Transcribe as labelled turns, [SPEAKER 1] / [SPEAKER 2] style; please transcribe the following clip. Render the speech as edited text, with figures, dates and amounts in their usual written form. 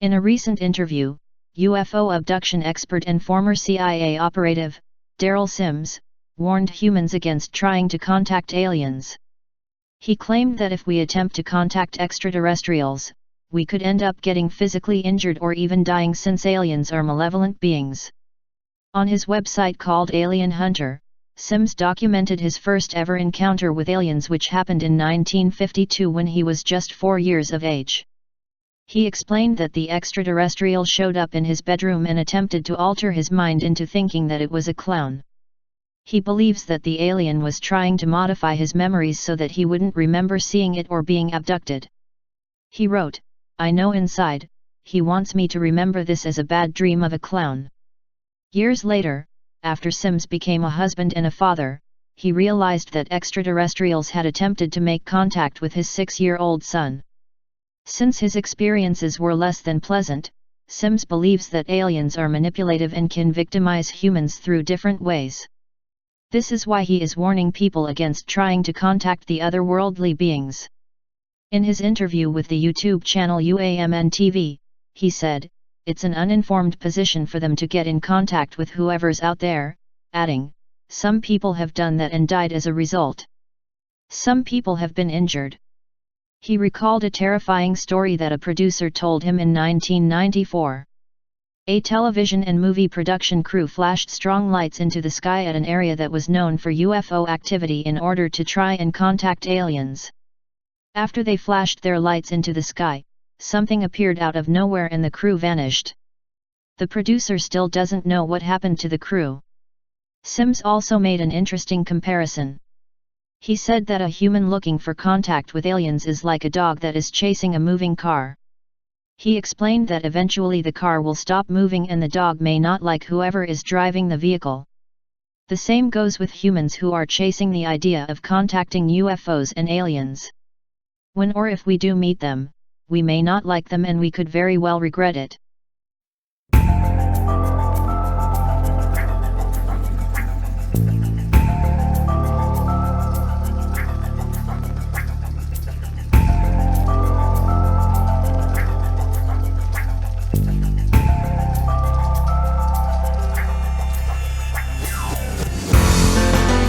[SPEAKER 1] In a recent interview, UFO abduction expert and former CIA operative, Derrel Sims, warned humans against trying to contact aliens. He claimed that if we attempt to contact extraterrestrials, we could end up getting physically injured or even dying since aliens are malevolent beings. On his website called Alien Hunter, Sims documented his first ever encounter with aliens, which happened in 1952 when he was just 4 years of age. He explained that the extraterrestrial showed up in his bedroom and attempted to alter his mind into thinking that it was a clown. He believes that the alien was trying to modify his memories so that he wouldn't remember seeing it or being abducted. He wrote, "I know inside, he wants me to remember this as a bad dream of a clown." Years later, after Sims became a husband and a father, he realized that extraterrestrials had attempted to make contact with his 6-year-old son. Since his experiences were less than pleasant, Sims believes that aliens are manipulative and can victimize humans through different ways. This is why he is warning people against trying to contact the otherworldly beings. In his interview with the YouTube channel UFOmania TV, he said, "It's an uninformed position for them to get in contact with whoever's out there," adding, "Some people have done that and died as a result. Some people have been injured." He recalled a terrifying story that a producer told him in 1994. A television and movie production crew flashed strong lights into the sky at an area that was known for UFO activity in order to try and contact aliens. After they flashed their lights into the sky, something appeared out of nowhere and the crew vanished. The producer still doesn't know what happened to the crew. Sims also made an interesting comparison. He said that a human looking for contact with aliens is like a dog that is chasing a moving car. He explained that eventually the car will stop moving and the dog may not like whoever is driving the vehicle. The same goes with humans who are chasing the idea of contacting UFOs and aliens. When or if we do meet them, we may not like them and we could very well regret it.